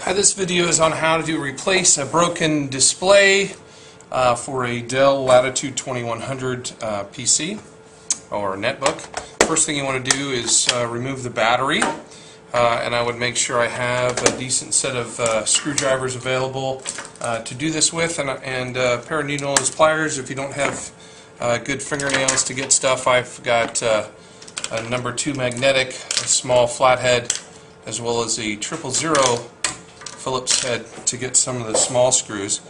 Hi, this video is on how to replace a broken display for a Dell Latitude 2100 PC or netbook. First thing you want to do is remove the battery, and I would make sure I have a decent set of screwdrivers available to do this with, and a pair of needle nose pliers. If you don't have good fingernails to get stuff, I've got a number 2 magnetic, a small flathead, as well as a 000 Phillips head to get some of the small screws.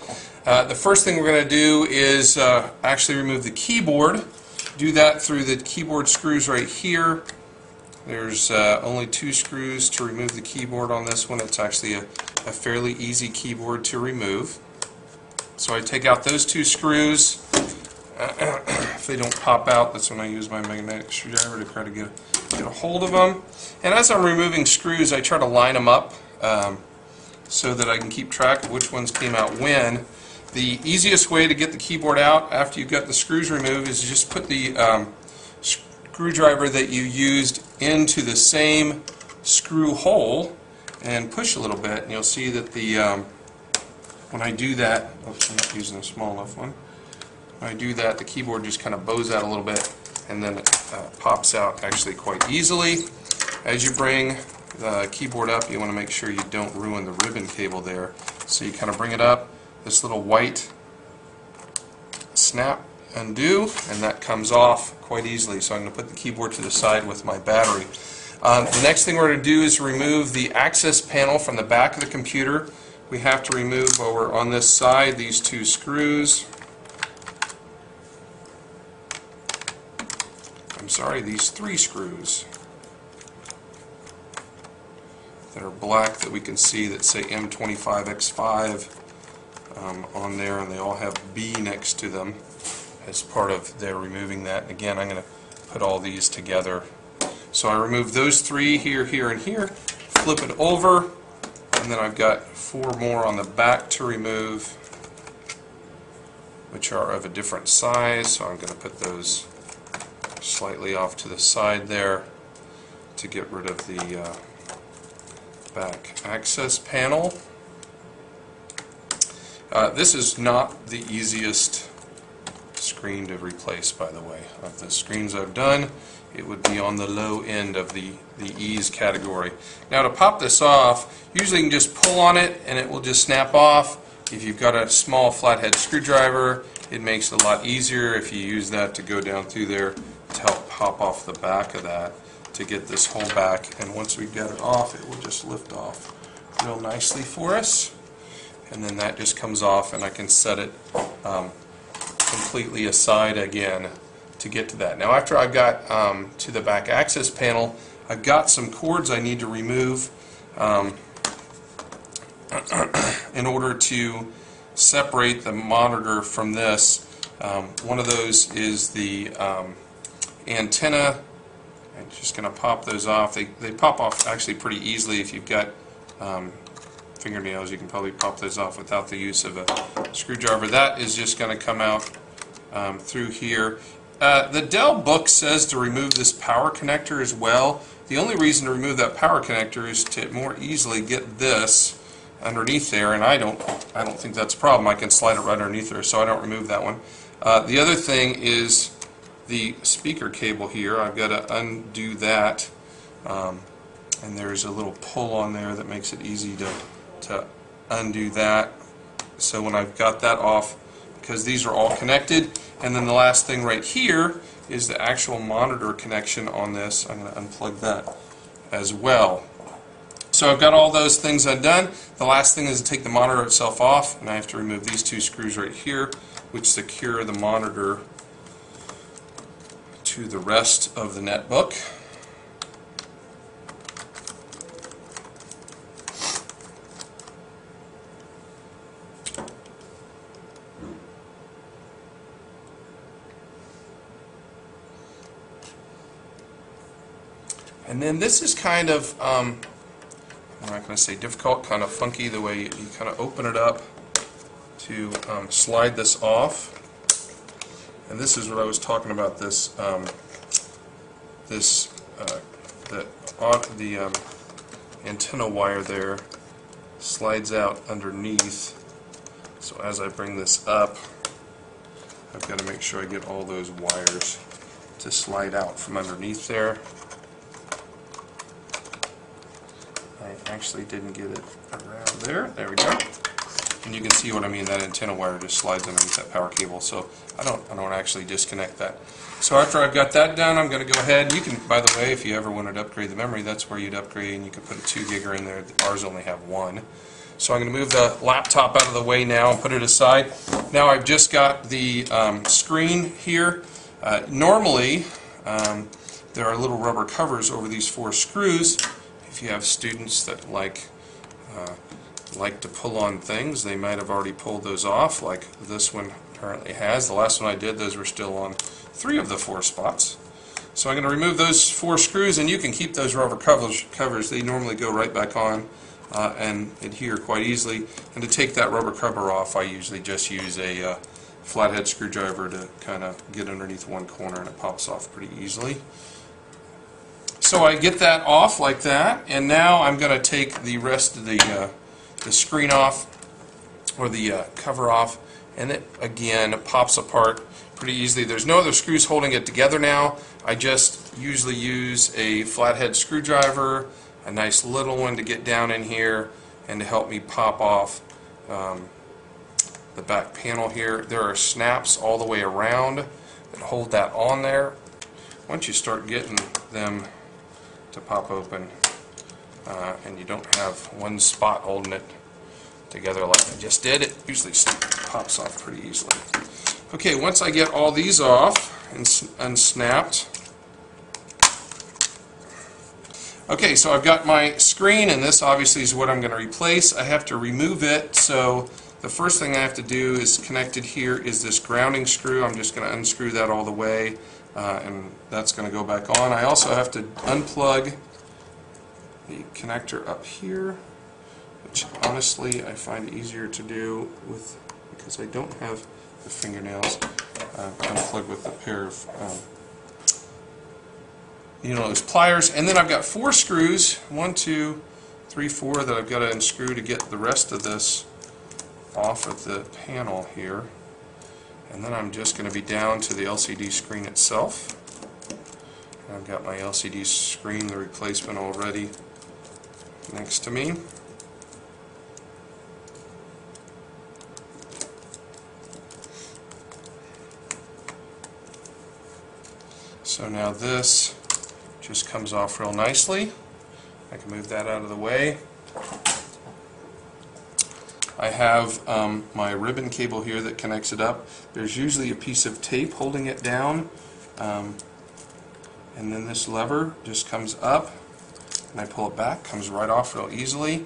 The first thing we're going to do is actually remove the keyboard. Do that through the keyboard screws right here. There's only 2 screws to remove the keyboard on this one. It's actually a fairly easy keyboard to remove. So I take out those 2 screws. If they don't pop out, that's when I use my magnetic screwdriver to try to get a hold of them. And as I'm removing screws, I try to line them up so that I can keep track of which ones came out when. The easiest way to get the keyboard out after you've got the screws removed is just put the screwdriver that you used into the same screw hole and push a little bit, and you'll see that the when I do that, oops, I'm not using a small enough one. When I do that, the keyboard just kind of bows out a little bit, and then it pops out actually quite easily. As you bring the keyboard up, you want to make sure you don't ruin the ribbon cable there. So you kind of bring it up, this little white snap, undo, and that comes off quite easily. So I'm going to put the keyboard to the side with my battery. The next thing we're going to do is remove the access panel from the back of the computer. We have to remove, while we're on this side, these 2 screws. I'm sorry, these 3 screws that are black that we can see that say M25X5 on there, and they all have B next to them as part of their removing that. Again, I'm going to put all these together. So I remove those 3 here, here, and here, flip it over, and then I've got 4 more on the back to remove, which are of a different size, so I'm going to put those slightly off to the side there to get rid of the back access panel. This is not the easiest screen to replace, by the way. Of the screens I've done, it would be on the low end of the ease category. Now, to pop this off, usually you can just pull on it and it will just snap off. If you've got a small flathead screwdriver, it makes it a lot easier if you use that to go down through there to help pop off the back of that to get this whole back. And once we get it off, it will just lift off real nicely for us. And then that just comes off, and I can set it completely aside again to get to that. Now, after I've got to the back access panel, I've got some cords I need to remove in order to separate the monitor from this. One of those is the antenna. I'm just going to pop those off. They pop off actually pretty easily. If you've got fingernails, you can probably pop those off without the use of a screwdriver. That is just going to come out through here. The Dell book says to remove this power connector as well. The only reason to remove that power connector is to more easily get this underneath there, and I don't think that's a problem. I can slide it right underneath there, so I don't remove that one. The other thing is the speaker cable here. I've got to undo that, and there's a little pull on there that makes it easy to undo that. So when I've got that off, because these are all connected, and then the last thing right here is the actual monitor connection on this. I'm going to unplug that as well. So I've got all those things undone. The last thing is to take the monitor itself off, and I have to remove these 2 screws right here, which secure the monitor to the rest of the netbook. And then this is kind of, I'm not going to say difficult, kind of funky, the way you kind of open it up to slide this off. And this is what I was talking about, the antenna wire there slides out underneath. So as I bring this up, I've got to make sure I get all those wires to slide out from underneath there. I actually didn't get it around there. There we go. And you can see what I mean. That antenna wire just slides underneath that power cable. So I don't actually disconnect that. So after I've got that done, I'm going to go ahead. You can, by the way, if you ever wanted to upgrade the memory, that's where you'd upgrade, and you could put a 2 gigger in there. Ours only have 1. So I'm going to move the laptop out of the way now and put it aside. Now I've just got the screen here. Normally, there are little rubber covers over these 4 screws. If you have students that like to pull on things, they might have already pulled those off, like this one currently has. The last one I did, those were still on 3 of the 4 spots. So I'm going to remove those 4 screws, and you can keep those rubber covers. They normally go right back on and adhere quite easily. And to take that rubber cover off, I usually just use a flathead screwdriver to kind of get underneath one corner, and it pops off pretty easily. So I get that off like that, and now I'm going to take the rest of the screen off, or the cover off, and it again pops apart pretty easily. There's no other screws holding it together now. I just usually use a flathead screwdriver, a nice little one to get down in here and to help me pop off the back panel here. There are snaps all the way around that hold that on there. Once you start getting them to pop open, and you don't have one spot holding it together like I just did, it usually pops off pretty easily. Okay, once I get all these off and unsnapped, okay, so I've got my screen, and this obviously is what I'm going to replace. I have to remove it, so the first thing I have to do is connected here is this grounding screw. I'm just going to unscrew that all the way, and that's going to go back on. I also have to unplug the connector up here, which honestly I find easier to do because I don't have the fingernails. Unplug with a pair of those pliers, and then I've got 4 screws, 1, 2, 3, 4 that I've got to unscrew to get the rest of this off of the panel here. And then I'm just going to be down to the LCD screen itself. And I've got my LCD screen, the replacement, already next to me. So now this just comes off real nicely. I can move that out of the way. I have my ribbon cable here that connects it up. There's usually a piece of tape holding it down, and then this lever just comes up, and I pull it back, comes right off real easily.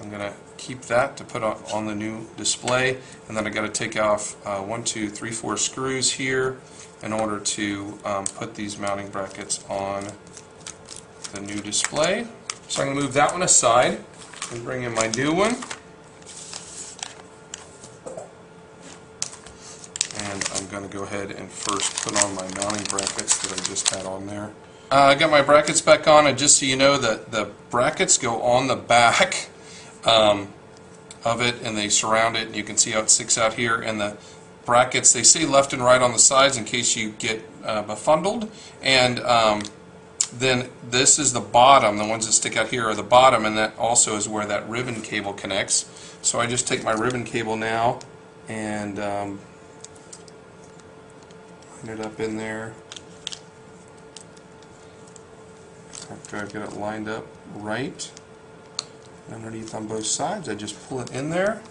I'm going to keep that to put on the new display, and then I've got to take off 1, 2, 3, 4 screws here in order to put these mounting brackets on the new display. So I'm going to move that one aside and bring in my new one. And I'm going to go ahead and first put on my mounting brackets that I just had on there. I got my brackets back on, and just so you know, that the brackets go on the back of it, and they surround it, and you can see how it sticks out here. And the brackets, they say left and right on the sides in case you get befuddled. And then this is the bottom. The ones that stick out here are the bottom, and that also is where that ribbon cable connects. So I just take my ribbon cable now and line it up in there. After I've got it lined up right underneath on both sides, I just pull it in there.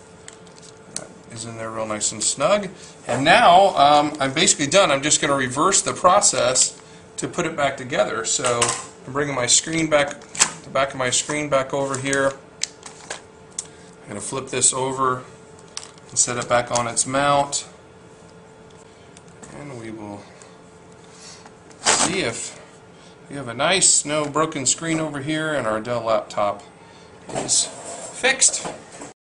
That is in there real nice and snug. And now I'm basically done. I'm just going to reverse the process to put it back together. So I'm bringing my screen back, the back of my screen back over here. I'm going to flip this over and set it back on its mount. And we will see if we have a nice, no broken screen over here, and our Dell laptop is fixed.